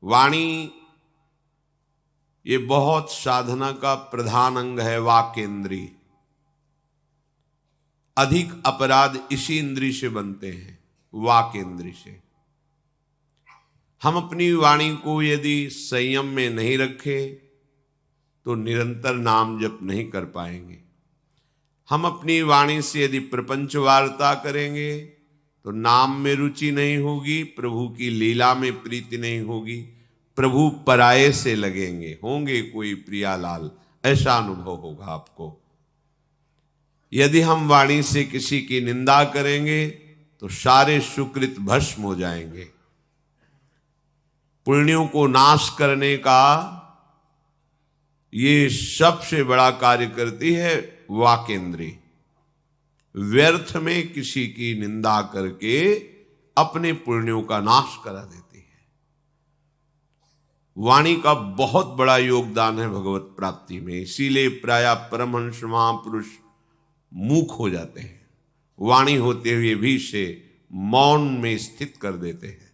वाणी ये बहुत साधना का प्रधान अंग है। वाक इंद्री, अधिक अपराध इसी इंद्री से बनते हैं, वाक इंद्री से। हम अपनी वाणी को यदि संयम में नहीं रखें तो निरंतर नाम जप नहीं कर पाएंगे। हम अपनी वाणी से यदि प्रपंच वार्ता करेंगे तो नाम में रुचि नहीं होगी, प्रभु की लीला में प्रीति नहीं होगी, प्रभु पराये से लगेंगे, होंगे कोई प्रियालाल, ऐसा अनुभव होगा आपको। यदि हम वाणी से किसी की निंदा करेंगे तो सारे सुकृत भस्म हो जाएंगे। पुण्यों को नाश करने का ये सबसे बड़ा कार्य करती है वाक इंद्री। व्यर्थ में किसी की निंदा करके अपने पुण्यों का नाश करा देती है। वाणी का बहुत बड़ा योगदान है भगवत प्राप्ति में, इसीलिए प्रायः परमहंस महापुरुष मूक हो जाते हैं, वाणी होते हुए भी से मौन में स्थित कर देते हैं।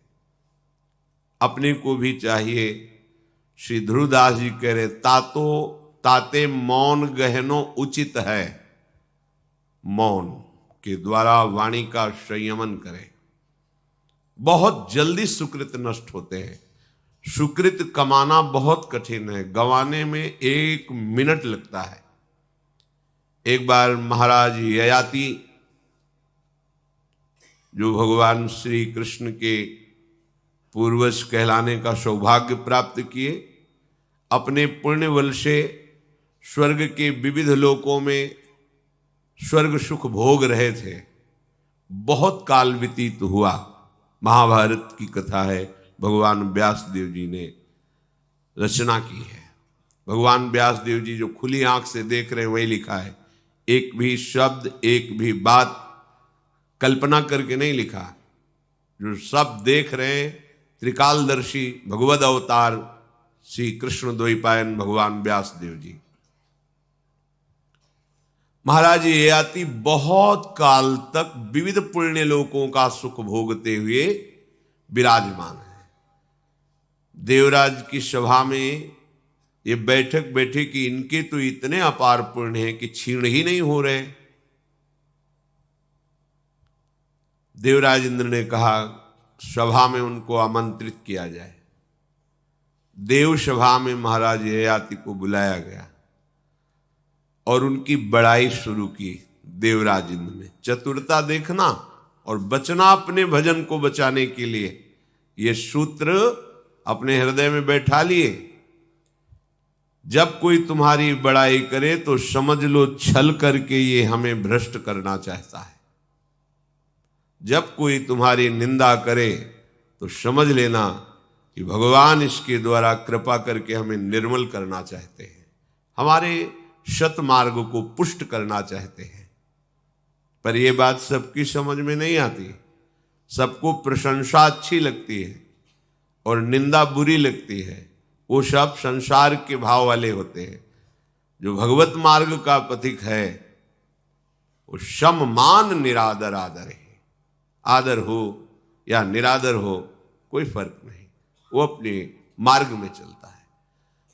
अपने को भी चाहिए, श्री ध्रुवदास जी कह रहे, ताते मौन गहनो उचित है, मौन के द्वारा वाणी का संयमन करें। बहुत जल्दी सुकृत नष्ट होते हैं। सुकृत कमाना बहुत कठिन है, गंवाने में 1 मिनट लगता है। एक बार महाराज ययाति, जो भगवान श्री कृष्ण के पूर्वज कहलाने का सौभाग्य प्राप्त किए, अपने पुण्य बल से स्वर्ग के विविध लोकों में स्वर्ग सुख भोग रहे थे। बहुत काल व्यतीत हुआ। महाभारत की कथा है, भगवान व्यासदेव जी ने रचना की है। भगवान व्यासदेव जी जो खुली आंख से देख रहे हैं वही लिखा है। एक भी शब्द, एक भी बात कल्पना करके नहीं लिखा। जो सब देख रहे हैं, त्रिकालदर्शी भगवद अवतार श्री कृष्ण द्वैपायन भगवान व्यासदेव जी। महाराज ययाति बहुत काल तक विविध पुण्य लोकों का सुख भोगते हुए विराजमान है। देवराज की सभा में ये बैठक बैठे कि इनके तो इतने अपार पुण्य हैं कि छीण ही नहीं हो रहे। देवराज इंद्र ने कहा सभा में उनको आमंत्रित किया जाए। देव सभा में महाराज ययाति को बुलाया गया और उनकी बड़ाई शुरू की। देवराज इंद्र ने चतुरता देखना और बचना अपने भजन को बचाने के लिए ये सूत्र अपने हृदय में बैठा लिए। जब कोई तुम्हारी बड़ाई करे तो समझ लो छल करके ये हमें भ्रष्ट करना चाहता है। जब कोई तुम्हारी निंदा करे तो समझ लेना कि भगवान इसके द्वारा कृपा करके हमें निर्मल करना चाहते हैं, हमारे सतमार्ग को पुष्ट करना चाहते हैं। पर यह बात सबकी समझ में नहीं आती। सबको प्रशंसा अच्छी लगती है और निंदा बुरी लगती है। वो सब संसार के भाव वाले होते हैं। जो भगवत मार्ग का पथिक है वो सम मान निरादर आदर है। आदर हो या निरादर हो कोई फर्क नहीं, वो अपने मार्ग में चलता है।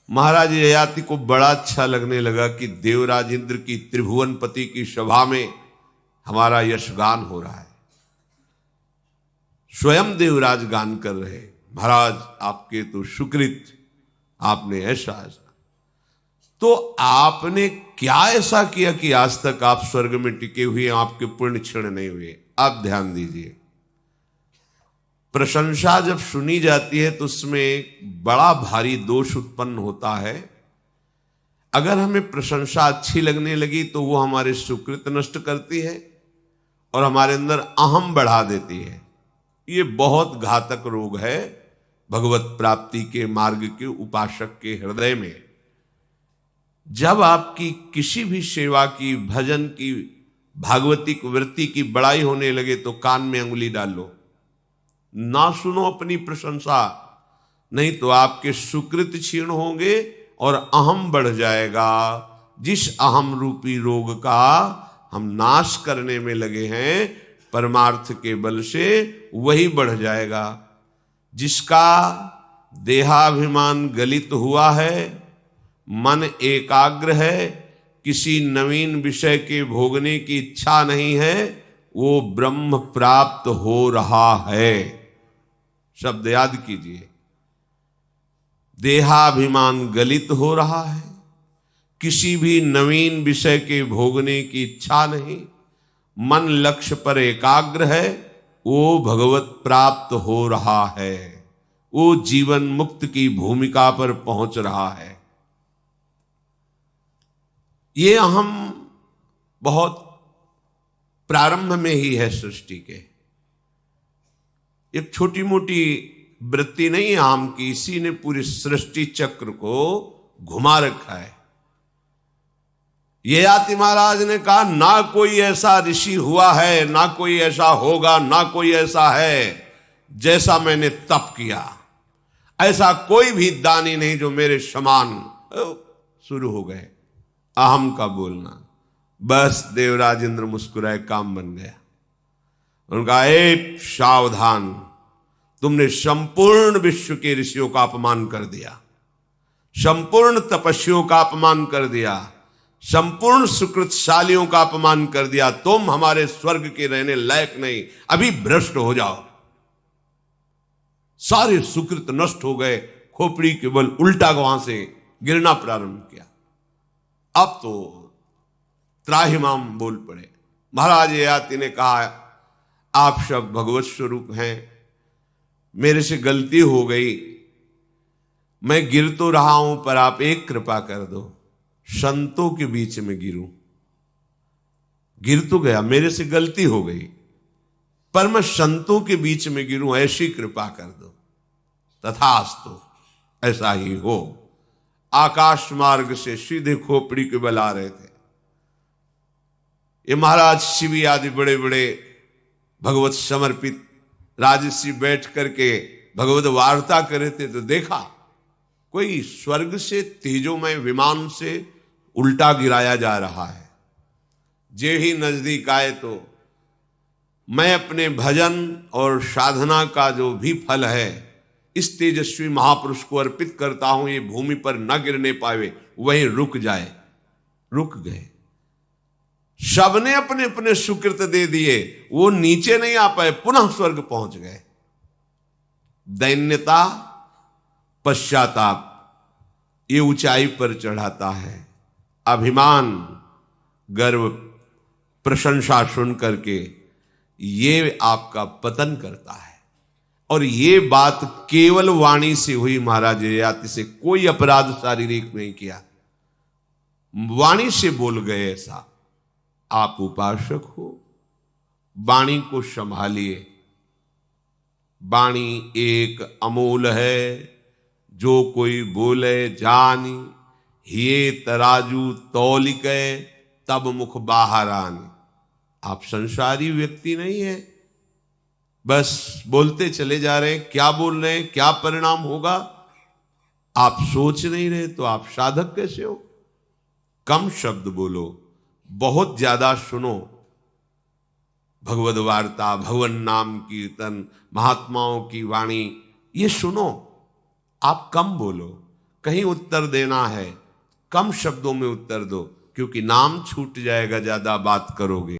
महाराज ययाति को बड़ा अच्छा लगने लगा कि देवराज इंद्र की त्रिभुवनपति की सभा में हमारा यशगान हो रहा है। स्वयं देवराज गान कर रहे, महाराज आपके तो सुकृत, आपने ऐसा ऐसा। तो आपने क्या ऐसा किया कि आज तक आप स्वर्ग में टिके हुए, आपके पुण्य क्षीण नहीं हुए? आप ध्यान दीजिए, प्रशंसा जब सुनी जाती है तो उसमें बड़ा भारी दोष उत्पन्न होता है। अगर हमें प्रशंसा अच्छी लगने लगी तो वो हमारे सुकृत नष्ट करती है और हमारे अंदर अहम बढ़ा देती है। ये बहुत घातक रोग है भगवत प्राप्ति के मार्ग के उपासक के हृदय में। जब आपकी किसी भी सेवा की, भजन की, भागवतिक वृत्ति की बड़ाई होने लगे तो कान में अंगुली डाल लो, ना सुनो अपनी प्रशंसा, नहीं तो आपके सुकृत क्षीण होंगे और अहम बढ़ जाएगा। जिस अहम रूपी रोग का हम नाश करने में लगे हैं परमार्थ के बल से, वही बढ़ जाएगा। जिसका देहाभिमान गलित हुआ है, मन एकाग्र है, किसी नवीन विषय के भोगने की इच्छा नहीं है, वो ब्रह्म प्राप्त हो रहा है। शब्द याद कीजिए, देहाभिमान गलित हो रहा है, किसी भी नवीन विषय के भोगने की इच्छा नहीं, मन लक्ष्य पर एकाग्र है, वो भगवत प्राप्त हो रहा है, वो जीवन मुक्त की भूमिका पर पहुंच रहा है। ये हम बहुत प्रारंभ में ही है सृष्टि के, एक छोटी मोटी वृत्ति नहीं आम की, इसी ने पूरी सृष्टि चक्र को घुमा रखा है। ये आति महाराज ने कहा, ना कोई ऐसा ऋषि हुआ है, ना कोई ऐसा होगा, ना कोई ऐसा है जैसा मैंने तप किया, ऐसा कोई भी दानी नहीं जो मेरे समान। शुरू हो गए अहम का बोलना। बस देवराज इंद्र मुस्कुराए, काम बन गया। उनका एक सावधान, तुमने संपूर्ण विश्व के ऋषियों का अपमान कर दिया, संपूर्ण तपस्वियों का अपमान कर दिया, संपूर्ण सुकृतशालियों का अपमान कर दिया। तुम हमारे स्वर्ग के रहने लायक नहीं, अभी भ्रष्ट हो जाओ। सारे सुकृत नष्ट हो गए, खोपड़ी के बल उल्टा वहां से गिरना प्रारंभ किया। अब तो त्राहिमाम बोल पड़े। महाराज ययाति ने कहा, आप सब भगवत स्वरूप हैं, मेरे से गलती हो गई, मैं गिर तो रहा हूं, पर आप एक कृपा कर दो, संतों के बीच में गिरूं। गिर तो गया, मेरे से गलती हो गई, पर मैं संतों के बीच में गिरूं, ऐसी कृपा कर दो। तथास्तु, ऐसा ही हो। आकाश मार्ग से सीधे खोपड़ी के बल आ रहे थे। ये महाराज शिवी आदि बड़े बड़े भगवत समर्पित राजर्षि बैठ करके भगवत वार्ता कर रहे थे, तो देखा कोई स्वर्ग से तेजोमय विमान से उल्टा गिराया जा रहा है। जे ही नजदीक आए तो मैं अपने भजन और साधना का जो भी फल है इस तेजस्वी महापुरुष को अर्पित करता हूं, ये भूमि पर न गिरने पावे, वहीं रुक जाए। रुक गए, सबने अपने अपने सुकृत दे दिए, वो नीचे नहीं आ पाए, पुनः स्वर्ग पहुंच गए। दैन्यता, पश्चाताप, ये ऊंचाई पर चढ़ाता है। अभिमान, गर्व, प्रशंसा सुन करके ये आपका पतन करता है। और ये बात केवल वाणी से हुई। महाराज ययाति से कोई अपराध शारीरिक नहीं किया, वाणी से बोल गए ऐसा। आप उपासक हो, वाणी को संभालिए। वाणी एक अमूल है, जो कोई बोले जानी, ये तराजू तौलिके तब मुख बाहर आनी। आप संसारी व्यक्ति नहीं है, बस बोलते चले जा रहे हैं। क्या बोल रहे हैं, क्या परिणाम होगा, आप सोच नहीं रहे, तो आप साधक कैसे हो? कम शब्द बोलो, बहुत ज्यादा सुनो। भगवद वार्ता, भगवन नाम कीर्तन, महात्माओं की वाणी, ये सुनो। आप कम बोलो। कहीं उत्तर देना है, कम शब्दों में उत्तर दो, क्योंकि नाम छूट जाएगा ज्यादा बात करोगे।